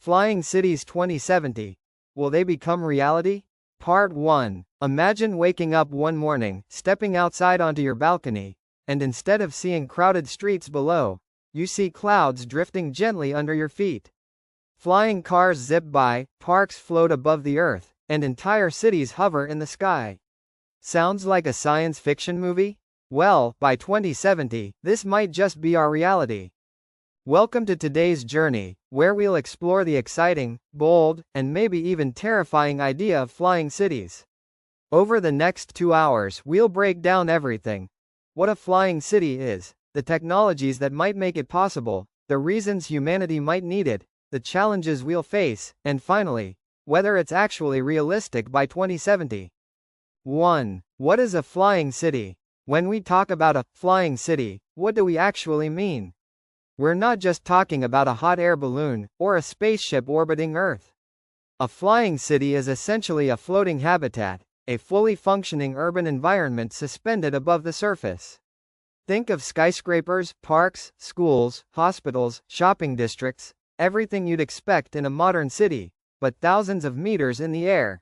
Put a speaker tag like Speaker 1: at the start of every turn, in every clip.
Speaker 1: Flying Cities 2070. Will they become reality? Part 1. Imagine waking up one morning, stepping outside onto your balcony, and instead of seeing crowded streets below, you see clouds drifting gently under your feet. Flying cars zip by, parks float above the earth, and entire cities hover in the sky. Sounds like a science fiction movie? Well, by 2070, this might just be our reality. Welcome to today's journey, where we'll explore the exciting, bold, and maybe even terrifying idea of flying cities. Over the next 2 hours, we'll break down everything: what a flying city is, the technologies that might make it possible, the reasons humanity might need it, the challenges we'll face, and finally, whether it's actually realistic by 2070. 1. What is a flying city? When we talk about a flying city, what do we actually mean? We're not just talking about a hot air balloon, or a spaceship orbiting Earth. A flying city is essentially a floating habitat, a fully functioning urban environment suspended above the surface. Think of skyscrapers, parks, schools, hospitals, shopping districts, everything you'd expect in a modern city, but thousands of meters in the air.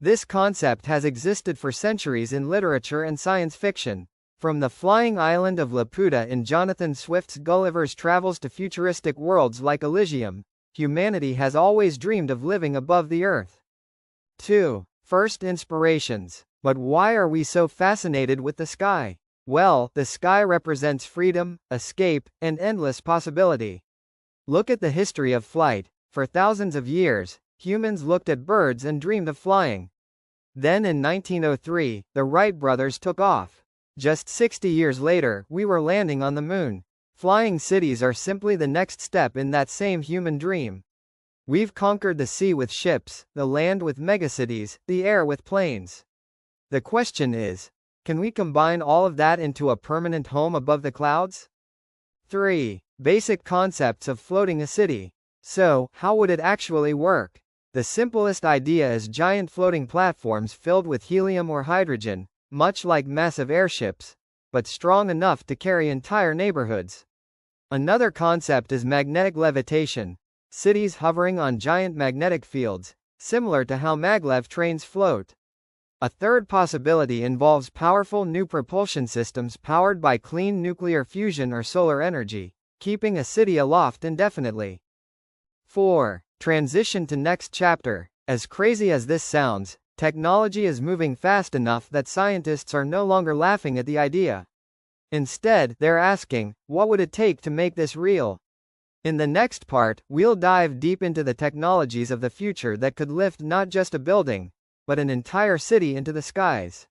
Speaker 1: This concept has existed for centuries in literature and science fiction. From the flying island of Laputa in Jonathan Swift's Gulliver's Travels to futuristic worlds like Elysium, humanity has always dreamed of living above the earth. 2. First inspirations. But why are we so fascinated with the sky? Well, the sky represents freedom, escape, and endless possibility. Look at the history of flight. For thousands of years, humans looked at birds and dreamed of flying. Then in 1903, the Wright brothers took off. Just 60 years later, we were landing on the moon. Flying cities are simply the next step in that same human dream. We've conquered the sea with ships, the land with megacities, the air with planes. The question is, can we combine all of that into a permanent home above the clouds? 3. Basic concepts of floating a city. So, how would it actually work? The simplest idea is giant floating platforms filled with helium or hydrogen, much like massive airships, but strong enough to carry entire neighborhoods. Another concept is magnetic levitation, cities hovering on giant magnetic fields, similar to how maglev trains float. A third possibility involves powerful new propulsion systems powered by clean nuclear fusion or solar energy, keeping a city aloft indefinitely. 4. Transition to next chapter. As crazy as this sounds, technology is moving fast enough that scientists are no longer laughing at the idea. Instead, they're asking, what would it take to make this real? In the next part, we'll dive deep into the technologies of the future that could lift not just a building, but an entire city into the skies.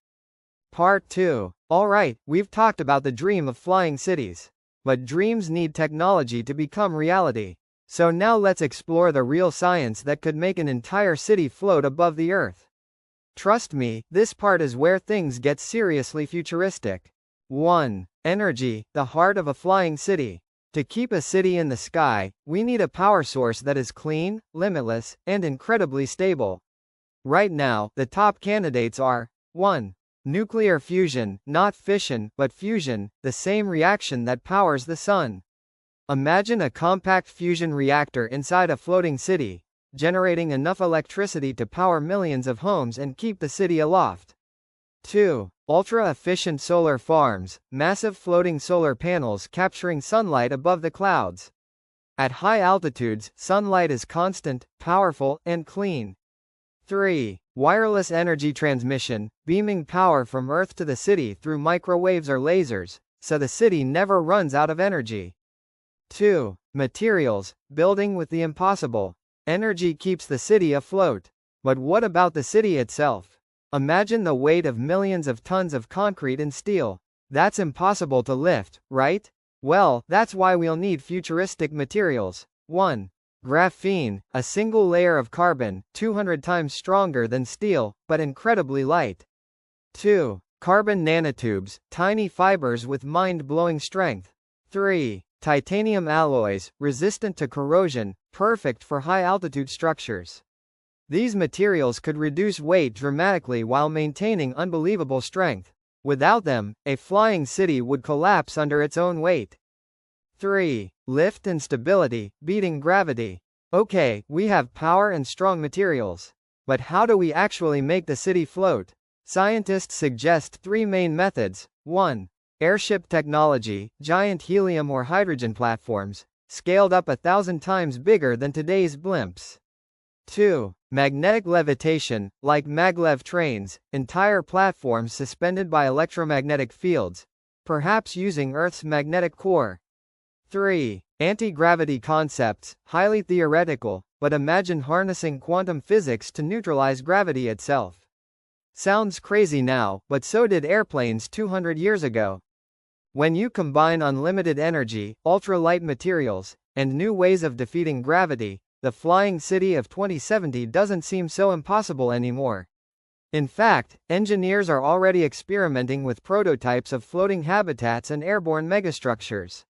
Speaker 1: Part 2. Alright, we've talked about the dream of flying cities. But dreams need technology to become reality. So now let's explore the real science that could make an entire city float above the earth. Trust me, this part is where things get seriously futuristic. 1. Energy, the heart of a flying city. To keep a city in the sky, we need a power source that is clean, limitless, and incredibly stable. Right now, the top candidates are: 1. Nuclear fusion, not fission, but fusion, the same reaction that powers the sun. Imagine a compact fusion reactor inside a floating city, generating enough electricity to power millions of homes and keep the city aloft. 2. Ultra-efficient solar farms, massive floating solar panels capturing sunlight above the clouds. At high altitudes, sunlight is constant, powerful, and clean. 3. Wireless energy transmission, beaming power from Earth to the city through microwaves or lasers, so the city never runs out of energy. 2. Materials, building with the impossible. Energy keeps the city afloat. But what about the city itself? Imagine the weight of millions of tons of concrete and steel. That's impossible to lift, right? Well, that's why we'll need futuristic materials. 1. Graphene, a single layer of carbon, 200 times stronger than steel, but incredibly light. 2. Carbon nanotubes, tiny fibers with mind-blowing strength. 3. Titanium alloys, resistant to corrosion, perfect for high-altitude structures. These materials could reduce weight dramatically while maintaining unbelievable strength. Without them, a flying city would collapse under its own weight. 3. Lift and stability, beating gravity. Okay, we have power and strong materials. But how do we actually make the city float? Scientists suggest three main methods. 1. Airship technology, giant helium or hydrogen platforms, scaled up 1,000 times bigger than today's blimps. 2. Magnetic levitation, like maglev trains, entire platforms suspended by electromagnetic fields, perhaps using Earth's magnetic core. 3. Anti-gravity concepts, highly theoretical, but imagine harnessing quantum physics to neutralize gravity itself. Sounds crazy now, but so did airplanes 200 years ago. When you combine unlimited energy, ultra-light materials, and new ways of defeating gravity, the flying city of 2070 doesn't seem so impossible anymore. In fact, engineers are already experimenting with prototypes of floating habitats and airborne megastructures.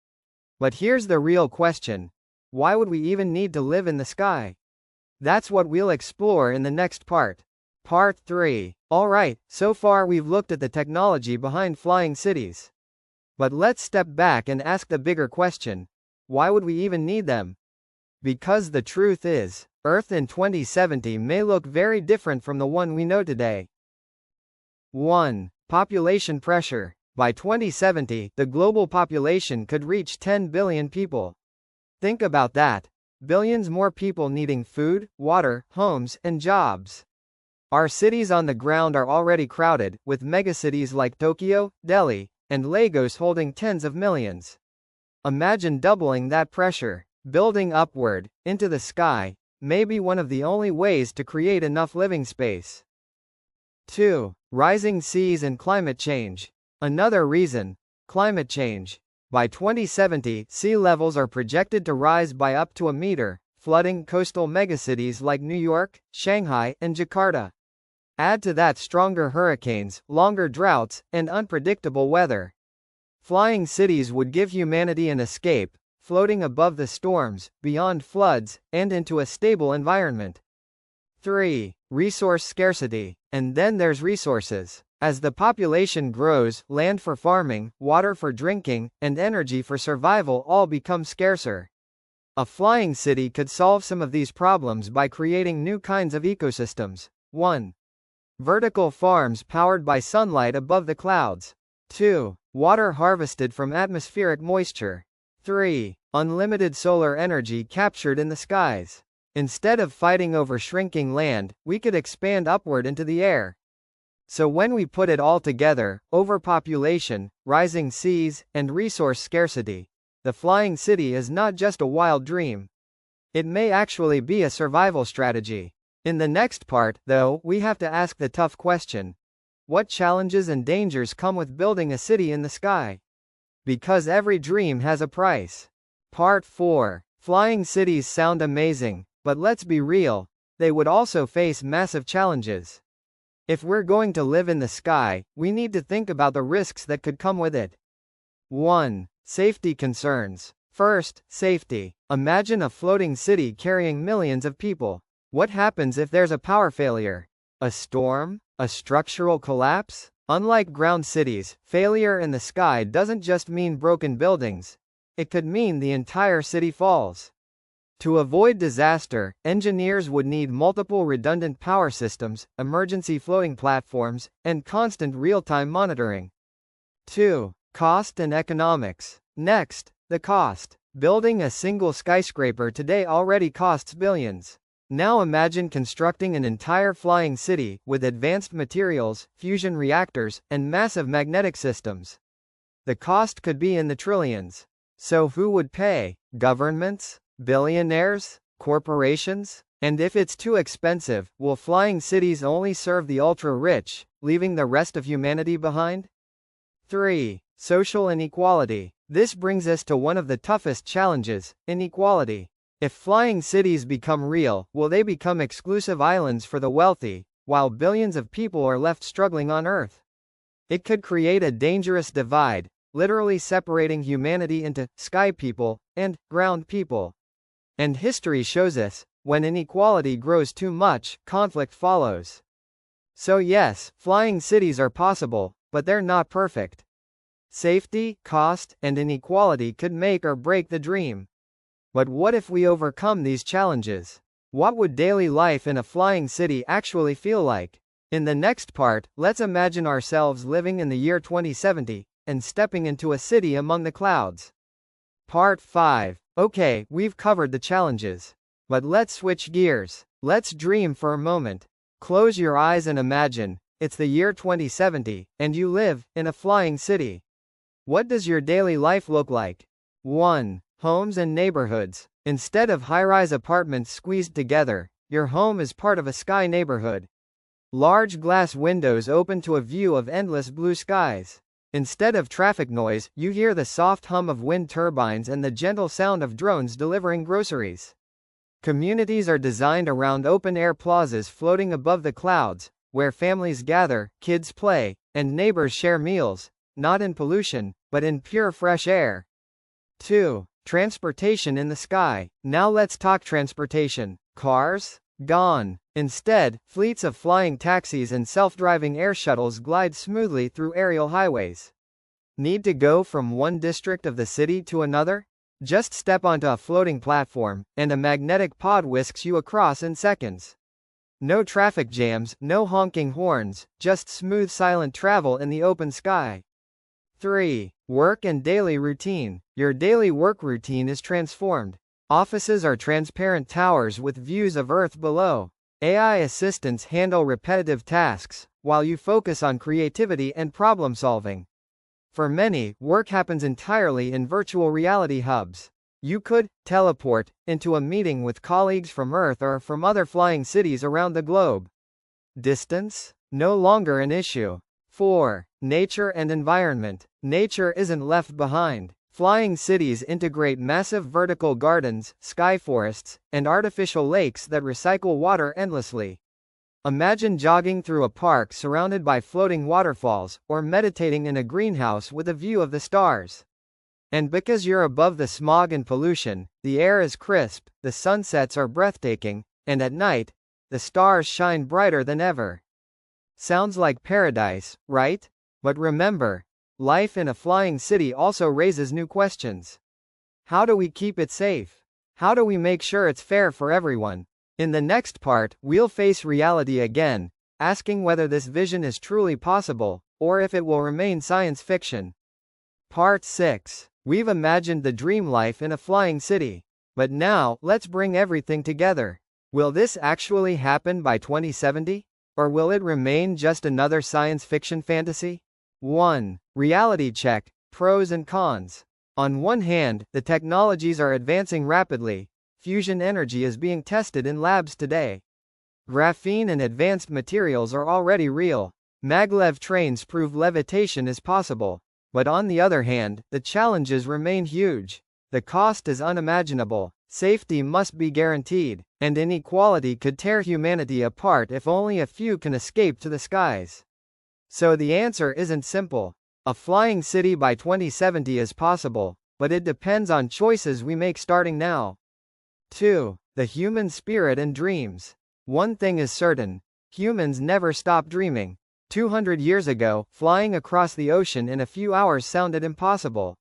Speaker 1: But here's the real question. Why would we even need to live in the sky? That's what we'll explore in the next part. Part 3. Alright, so far we've looked at the technology behind flying cities. But let's step back and ask the bigger question. Why would we even need them? Because the truth is, Earth in 2070 may look very different from the one we know today. 1. Population pressure. By 2070, the global population could reach 10 billion people. Think about that. Billions more people needing food, water, homes, and jobs. Our cities on the ground are already crowded, with megacities like Tokyo, Delhi, and Lagos holding tens of millions. Imagine doubling that pressure. Building upward, into the sky, may be one of the only ways to create enough living space. 2. Rising seas and climate change. Another reason, climate change. By 2070, sea levels are projected to rise by up to a meter, flooding coastal megacities like New York, Shanghai, and Jakarta. Add to that stronger hurricanes, longer droughts, and unpredictable weather. Flying cities would give humanity an escape, floating above the storms, beyond floods, and into a stable environment. 3. Resource scarcity. And then there's resources. As the population grows, land for farming, water for drinking, and energy for survival all become scarcer. A flying city could solve some of these problems by creating new kinds of ecosystems. 1. Vertical farms powered by sunlight above the clouds. 2. Water harvested from atmospheric moisture. 3. Unlimited solar energy captured in the skies. Instead of fighting over shrinking land, we could expand upward into the air. So when we put it all together, overpopulation, rising seas, and resource scarcity, the flying city is not just a wild dream. It may actually be a survival strategy. In the next part, though, we have to ask the tough question. What challenges and dangers come with building a city in the sky? Because every dream has a price. Part 4. Flying cities sound amazing, but let's be real, they would also face massive challenges. If we're going to live in the sky, we need to think about the risks that could come with it. 1. Safety concerns. First, safety. Imagine a floating city carrying millions of people. What happens if there's a power failure? A storm? A structural collapse? Unlike ground cities, failure in the sky doesn't just mean broken buildings. It could mean the entire city falls. To avoid disaster, engineers would need multiple redundant power systems, emergency floating platforms, and constant real-time monitoring. 2. Cost and economics. Next, the cost. Building a single skyscraper today already costs billions. Now imagine constructing an entire flying city, with advanced materials, fusion reactors, and massive magnetic systems. The cost could be in the trillions. So who would pay? Governments? Billionaires? Corporations? And if it's too expensive, will flying cities only serve the ultra-rich, leaving the rest of humanity behind? 3. Social inequality. This brings us to one of the toughest challenges, inequality. If flying cities become real, will they become exclusive islands for the wealthy, while billions of people are left struggling on Earth? It could create a dangerous divide, literally separating humanity into sky people and ground people. And history shows us, when inequality grows too much, conflict follows. So yes, flying cities are possible, but they're not perfect. Safety, cost, and inequality could make or break the dream. But what if we overcome these challenges? What would daily life in a flying city actually feel like? In the next part, let's imagine ourselves living in the year 2070 and stepping into a city among the clouds. Part 5. Okay, we've covered the challenges. But let's switch gears. Let's dream for a moment. Close your eyes and imagine, it's the year 2070, and you live in a flying city. What does your daily life look like? 1. Homes and neighborhoods. Instead of high-rise apartments squeezed together, your home is part of a sky neighborhood. Large glass windows open to a view of endless blue skies. Instead of traffic noise, you hear the soft hum of wind turbines and the gentle sound of drones delivering groceries. Communities are designed around open-air plazas floating above the clouds, where families gather, kids play, and neighbors share meals, not in pollution, but in pure fresh air. 2. Transportation in the sky. Now let's talk transportation. Cars? Gone. Instead, fleets of flying taxis and self-driving air shuttles glide smoothly through aerial highways. Need to go from one district of the city to another? Just step onto a floating platform, and a magnetic pod whisks you across in seconds. No traffic jams, no honking horns, just smooth silent travel in the open sky. 3. Work and daily routine. Your daily work routine is transformed. Offices are transparent towers with views of Earth below. AI assistants handle repetitive tasks, while you focus on creativity and problem solving. For many, work happens entirely in virtual reality hubs. You could teleport into a meeting with colleagues from Earth or from other flying cities around the globe. Distance? No longer an issue. 4. Nature and environment. Nature isn't left behind. Flying cities integrate massive vertical gardens, sky forests, and artificial lakes that recycle water endlessly. Imagine jogging through a park surrounded by floating waterfalls, or meditating in a greenhouse with a view of the stars. And because you're above the smog and pollution, the air is crisp, the sunsets are breathtaking, and at night, the stars shine brighter than ever. Sounds like paradise, right? But remember, life in a flying city also raises new questions. How do we keep it safe? How do we make sure it's fair for everyone? In the next part, we'll face reality again, asking whether this vision is truly possible, or if it will remain science fiction. Part 6. We've imagined the dream life in a flying city. But now, let's bring everything together. Will this actually happen by 2070? Or will it remain just another science fiction fantasy? 1. Reality check, pros and cons. On one hand, the technologies are advancing rapidly. Fusion energy is being tested in labs today. Graphene and advanced materials are already real. Maglev trains prove levitation is possible. But on the other hand, the challenges remain huge. The cost is unimaginable. Safety must be guaranteed. And inequality could tear humanity apart if only a few can escape to the skies. So the answer isn't simple. A flying city by 2070 is possible, but it depends on choices we make starting now. 2. The human spirit and dreams. One thing is certain. Humans never stop dreaming. 200 years ago, flying across the ocean in a few hours sounded impossible.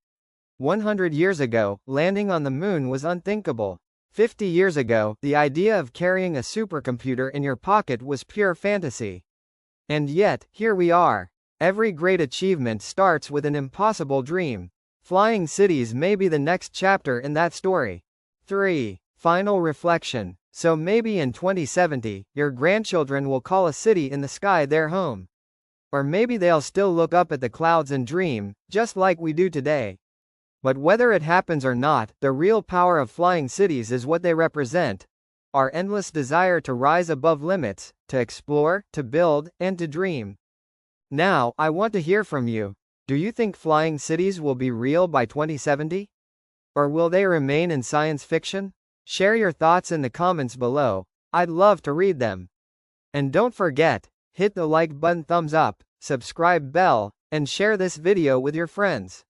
Speaker 1: 100 years ago, landing on the moon was unthinkable. 50 years ago, the idea of carrying a supercomputer in your pocket was pure fantasy. And yet, here we are. Every great achievement starts with an impossible dream. Flying cities may be the next chapter in that story. 3. Final reflection. So maybe in 2070, your grandchildren will call a city in the sky their home. Or maybe they'll still look up at the clouds and dream, just like we do today. But whether it happens or not, the real power of flying cities is what they represent. Our endless desire to rise above limits, to explore, to build, and to dream. Now, I want to hear from you. Do you think flying cities will be real by 2070? Or will they remain in science fiction? Share your thoughts in the comments below. I'd love to read them. And don't forget, hit the like button, thumbs up, subscribe bell, and share this video with your friends.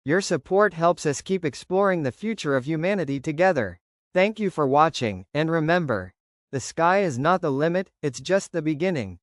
Speaker 1: Your support helps us keep exploring the future of humanity together. Thank you for watching, and remember, the sky is not the limit, it's just the beginning.